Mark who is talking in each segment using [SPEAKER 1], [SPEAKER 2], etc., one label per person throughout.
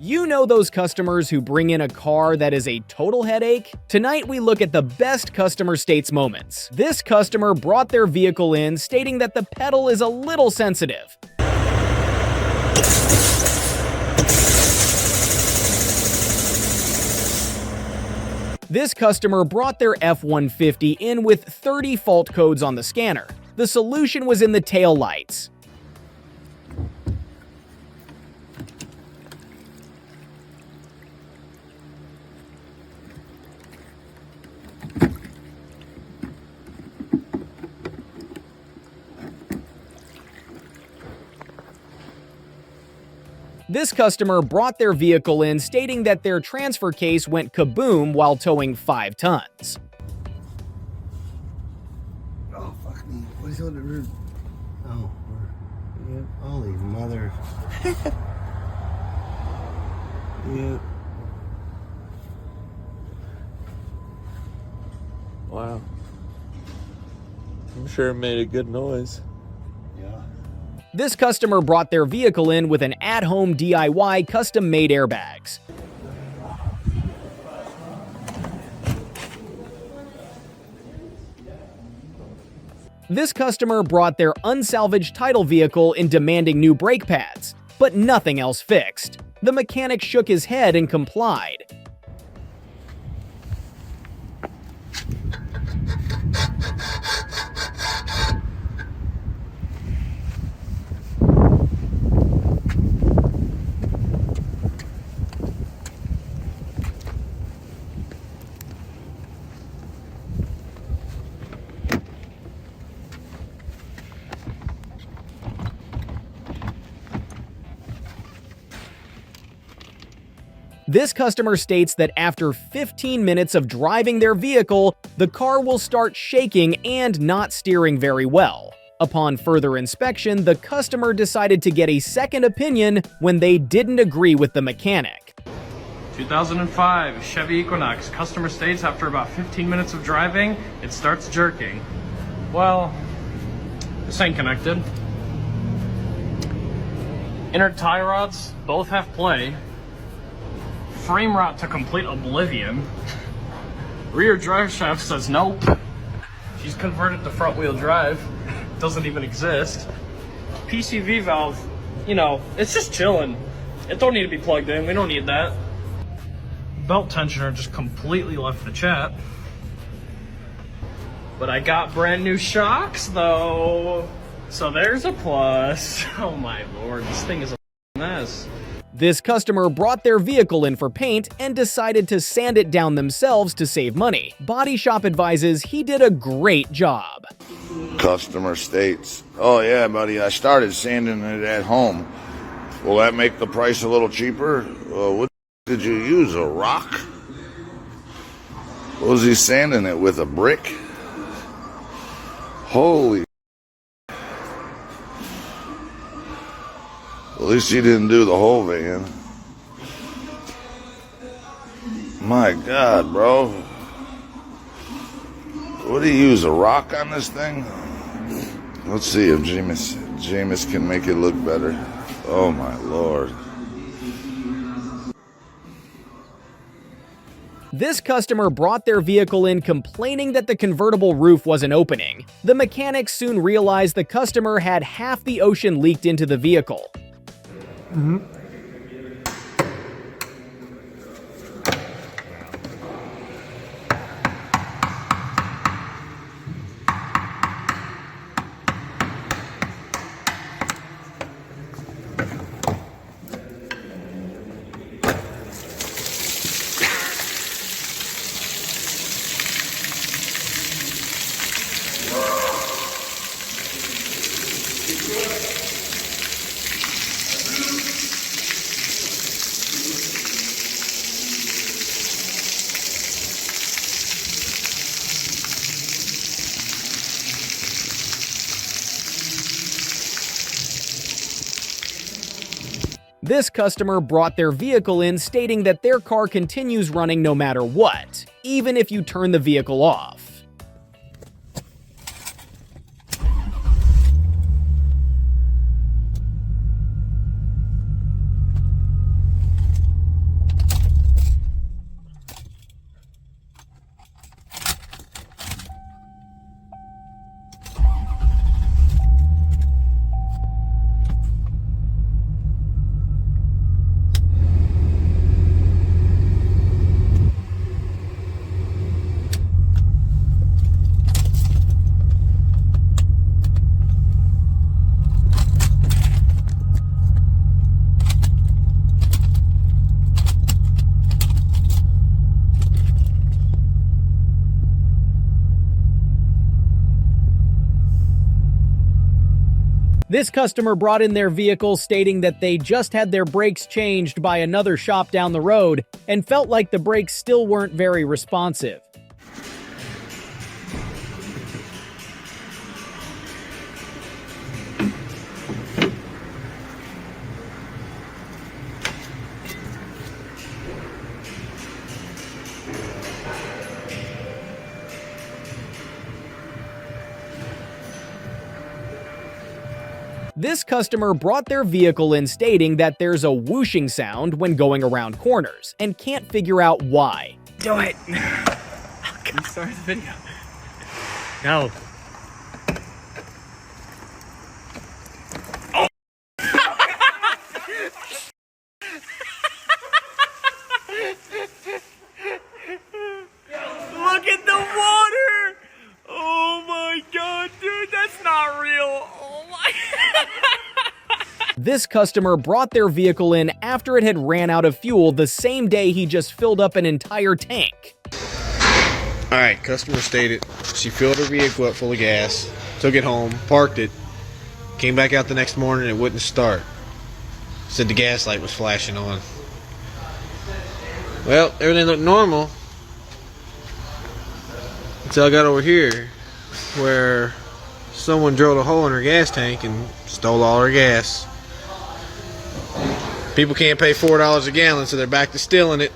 [SPEAKER 1] You know those customers who bring in a car that is a total headache? Tonight we look at the best customer states moments. This customer brought their vehicle in stating that the pedal is a little sensitive. This customer brought their F-150 in with 30 fault codes on the scanner. The solution was in the tail lights. This customer brought their vehicle in stating that their transfer case went kaboom while towing 5 tons.
[SPEAKER 2] Oh, fuck me. What is it? Oh, yeah. Holy mother. Yeah.
[SPEAKER 3] Wow. I'm sure it made a good noise.
[SPEAKER 2] Yeah.
[SPEAKER 1] This customer brought their vehicle in with an at-home DIY custom-made airbags. This customer brought their unsalvaged title vehicle in demanding new brake pads, but nothing else fixed. The mechanic shook his head and complied. This customer states that after 15 minutes of driving their vehicle, the car will start shaking and not steering very well. Upon further inspection, the customer decided to get a second opinion when they didn't agree with the mechanic.
[SPEAKER 4] 2005 Chevy Equinox. Customer states after about 15 minutes of driving, it starts jerking. Well, this ain't connected. Inner tie rods both have play. Frame rot to complete oblivion. Rear drive shaft says nope. She's converted to front wheel drive. Doesn't even exist. PCV valve, you know, it's just chilling. It don't need to be plugged in. We don't need that. Belt tensioner just completely left the chat. But I got brand new shocks though. So there's a plus. Oh my lord, this thing is a mess.
[SPEAKER 1] This customer brought their vehicle in for paint and decided to sand it down themselves to save money. Body Shop advises he did a great job.
[SPEAKER 5] Customer states, oh yeah, buddy, I started sanding it at home. Will that make the price a little cheaper? What did you use, a rock? What was he sanding it with, a brick? Holy. At least he didn't do the whole van. My God, bro. What do you use, a rock on this thing? Let's see if Jameis can make it look better. Oh my Lord.
[SPEAKER 1] This customer brought their vehicle in complaining that the convertible roof wasn't opening. The mechanic soon realized the customer had half the ocean leaked into the vehicle. This customer brought their vehicle in stating that their car continues running no matter what, even if you turn the vehicle off. This customer brought in their vehicle stating that they just had their brakes changed by another shop down the road and felt like the brakes still weren't very responsive. This customer brought their vehicle in stating that there's a whooshing sound when going around corners and can't figure out why.
[SPEAKER 4] Do it. Restart the video. No. Oh. Look at the water. Oh my god, dude, that's not real. Oh my.
[SPEAKER 1] This customer brought their vehicle in after it had ran out of fuel the same day he just filled up an entire tank.
[SPEAKER 6] Alright, customer stated she filled her vehicle up full of gas, took it home, parked it, came back out the next morning and it wouldn't start. Said the gas light was flashing on. Well, everything looked normal until I got over here where someone drilled a hole in her gas tank and stole all her gas. People can't pay $4 a gallon, so they're back to stealing it.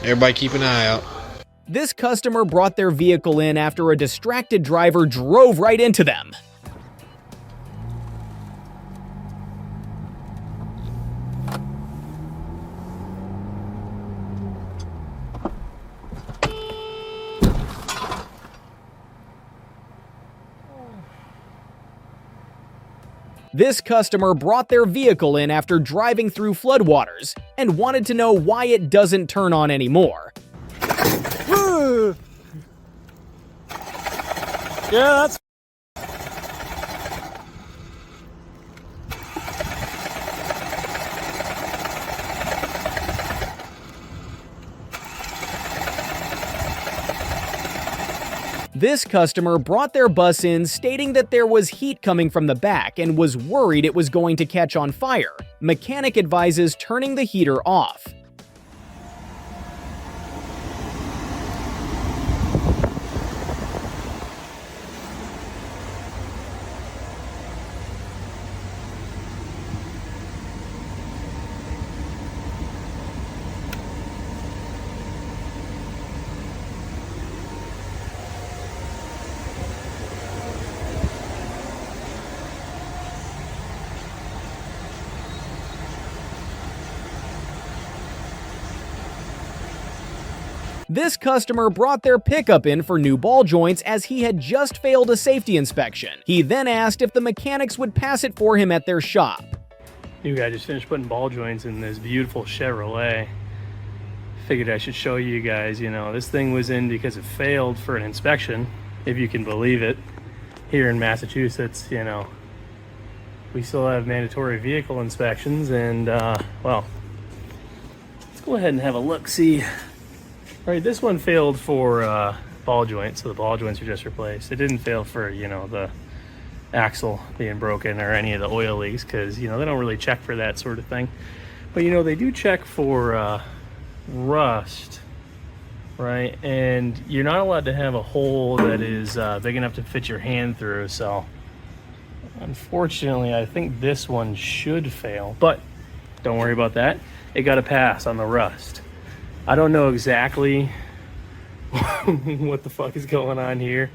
[SPEAKER 6] Everybody keep an eye out.
[SPEAKER 1] This customer brought their vehicle in after a distracted driver drove right into them. This customer brought their vehicle in after driving through floodwaters and wanted to know why it doesn't turn on anymore.
[SPEAKER 4] Yeah, that's.
[SPEAKER 1] This customer brought their bus in stating that there was heat coming from the back and was worried it was going to catch on fire. Mechanic advises turning the heater off. This customer brought their pickup in for new ball joints as he had just failed a safety inspection. He then asked if the mechanics would pass it for him at their shop.
[SPEAKER 4] New guy just finished putting ball joints in this beautiful Chevrolet. Figured I should show you guys, you know, this thing was in because it failed for an inspection, if you can believe it. Here in Massachusetts, you know, we still have mandatory vehicle inspections and, well, let's go ahead and have a look-see. All right, this one failed for ball joints, so the ball joints are just replaced. It didn't fail for, you know, the axle being broken or any of the oil leaks because, you know, they don't really check for that sort of thing. But, you know, they do check for rust, right? And you're not allowed to have a hole that is big enough to fit your hand through. So, unfortunately, I think this one should fail. But don't worry about that. It got a pass on the rust. I don't know exactly what the fuck is going on here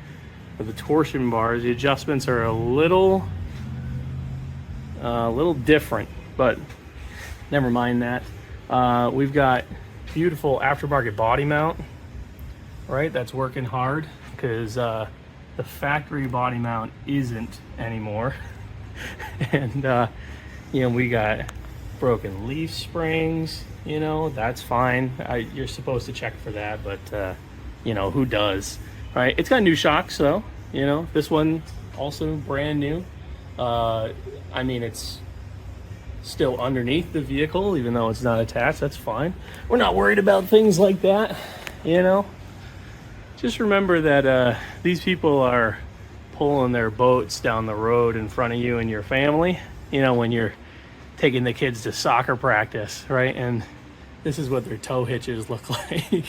[SPEAKER 4] with the torsion bars. The adjustments are a little different, but never mind that. We've got beautiful aftermarket body mount, right? That's working hard because the factory body mount isn't anymore. And you know, we got broken leaf springs. You know, that's fine. You're supposed to check for that, but you know, who does, right? It's got new shocks though. You know, this one also brand new. I mean, it's still underneath the vehicle, even though it's not attached. That's fine. We're not worried about things like that. You know, just remember that these people are pulling their boats down the road in front of you and your family, you know, when you're taking the kids to soccer practice, right? And this is what their tow hitches look like.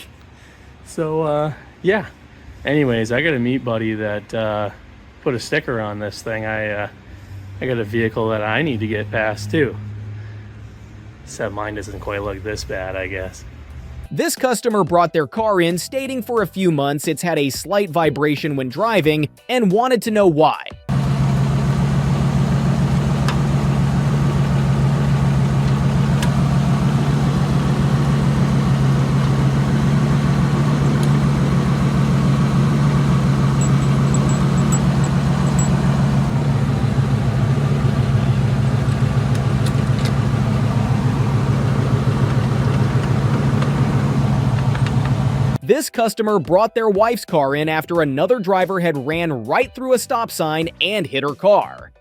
[SPEAKER 4] So, yeah. Anyways, I got a meat buddy that put a sticker on this thing. I got a vehicle that I need to get past too. Except mine doesn't quite look this bad, I guess.
[SPEAKER 1] This customer brought their car in stating for a few months it's had a slight vibration when driving and wanted to know why. This customer brought their wife's car in after another driver had ran right through a stop sign and hit her car.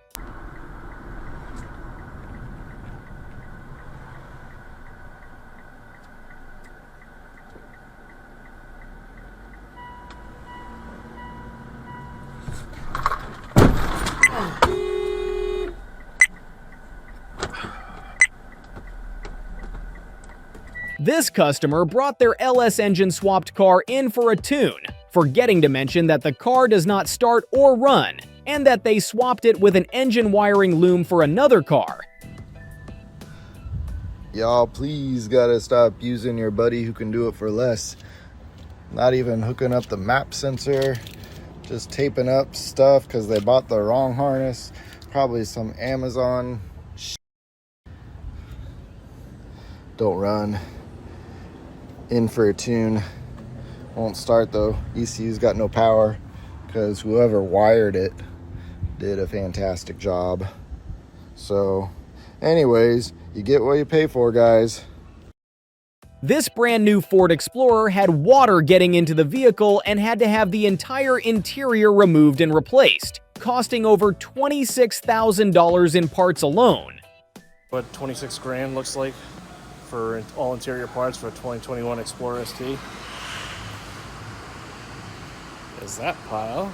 [SPEAKER 1] This customer brought their LS engine swapped car in for a tune, forgetting to mention that the car does not start or run, and that they swapped it with an engine wiring loom for another car.
[SPEAKER 7] Y'all please gotta stop using your buddy who can do it for less. Not even hooking up the map sensor, just taping up stuff because they bought the wrong harness. Probably some Amazon shit. Don't run. In for a tune. Won't start though. ECU's got no power because whoever wired it did a fantastic job. So anyways, you get what you pay for, guys.
[SPEAKER 1] This brand new Ford Explorer had water getting into the vehicle and had to have the entire interior removed and replaced, costing over $26,000 in parts alone.
[SPEAKER 4] What 26 grand looks like for all interior parts for a 2021 Explorer ST. There's that pile.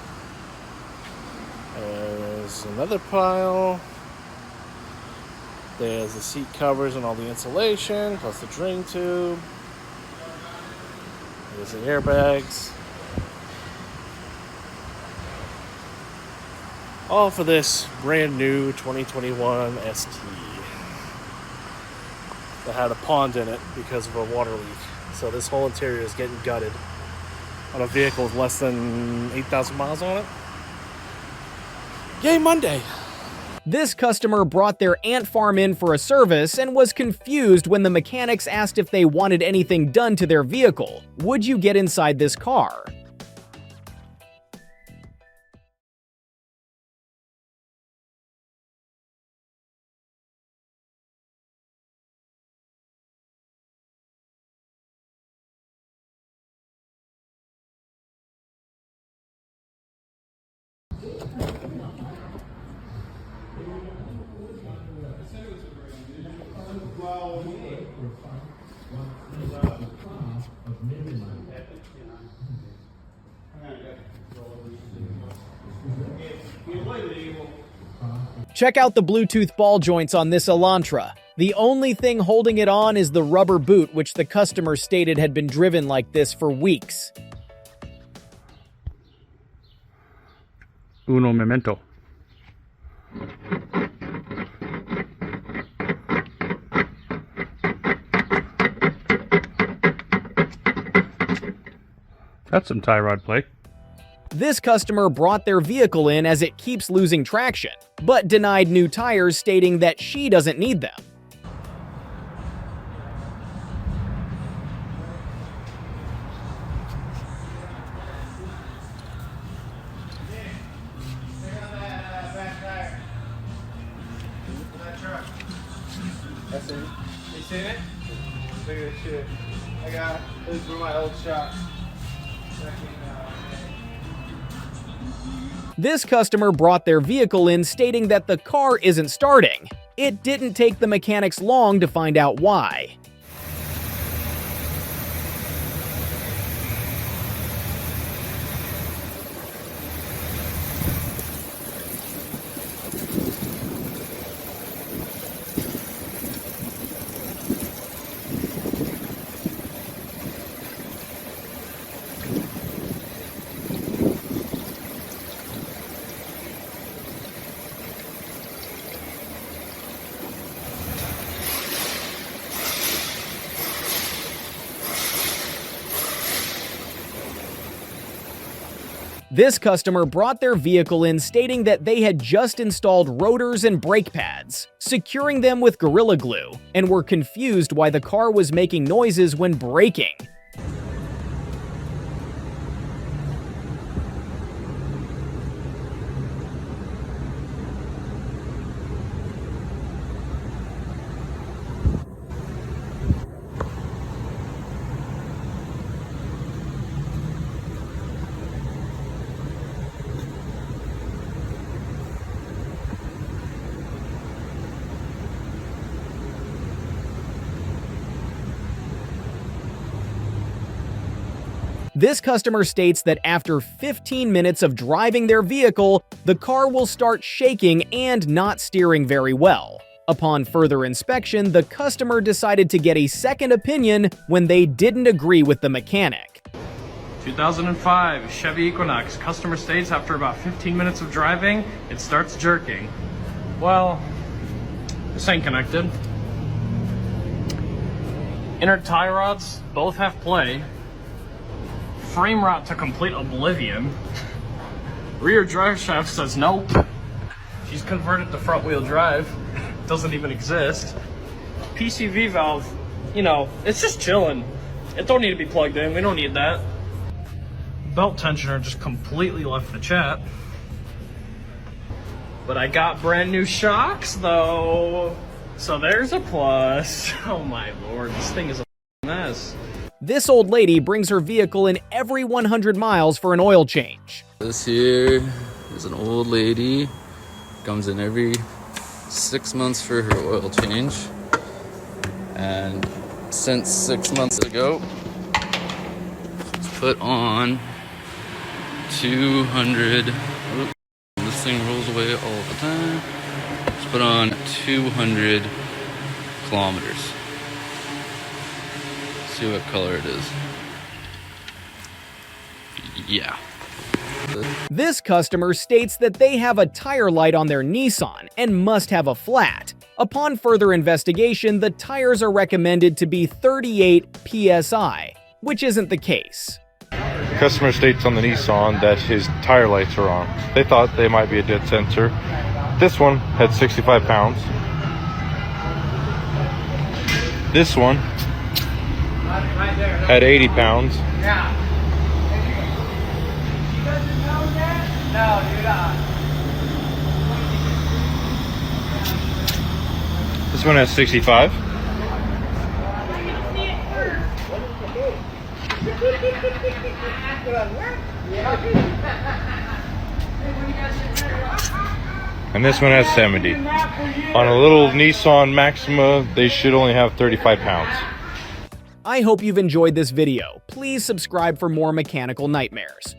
[SPEAKER 4] There's another pile. There's the seat covers and all the insulation, plus the drain tube. There's the airbags. All for this brand new 2021 ST that had a pond in it because of a water leak. So this whole interior is getting gutted on a vehicle with less than 8,000 miles on it. Yay, Monday!
[SPEAKER 1] This customer brought their ant farm in for a service and was confused when the mechanics asked if they wanted anything done to their vehicle. Would you get inside this car? Check out the Bluetooth ball joints on this Elantra. The only thing holding it on is the rubber boot, which the customer stated had been driven like this for weeks.
[SPEAKER 4] Uno memento. That's some tie rod play.
[SPEAKER 1] This customer brought their vehicle in as it keeps losing traction, but denied new tires, stating that she doesn't need them.
[SPEAKER 6] That's it. You seen it? Look at this shit. I got this for my old shop.
[SPEAKER 1] This customer brought their vehicle in stating that the car isn't starting. It didn't take the mechanics long to find out why. This customer brought their vehicle in stating that they had just installed rotors and brake pads, securing them with Gorilla Glue, and were confused why the car was making noises when braking. This customer states that after 15 minutes of driving their vehicle, the car will start shaking and not steering very well. Upon further inspection, the customer decided to get a second opinion when they didn't agree with the mechanic.
[SPEAKER 4] 2005 Chevy Equinox. Customer states after about 15 minutes of driving, it starts jerking. Well, this ain't connected. Inner tie rods both have play. Frame rot to complete oblivion. Rear drive shaft says nope. She's converted to front wheel drive. Doesn't even exist. PCV valve, you know, it's just chilling. It don't need to be plugged in. We don't need that. Belt tensioner just completely left the chat. But I got brand new shocks though. So there's a plus. Oh my lord, this thing is a mess.
[SPEAKER 1] This old lady brings her vehicle in every 100 miles for an oil change.
[SPEAKER 8] This here is an old lady. Comes in every 6 months for her oil change. And since 6 months ago, she's put on 200. Oops, this thing rolls away all the time. She's put on 200 kilometers. See what color it is. Yeah.
[SPEAKER 1] This customer states that they have a tire light on their Nissan and must have a flat. Upon further investigation, the tires are recommended to be 38 psi, which isn't the case.
[SPEAKER 9] Customer states on the Nissan that his tire lights are on. They thought they might be a dead sensor. This one had 65 pounds. This one had 80 pounds. This one has 65. And this one has 70. On a little Nissan Maxima, they should only have 35 pounds.
[SPEAKER 1] I hope you've enjoyed this video. Please subscribe for more mechanical nightmares.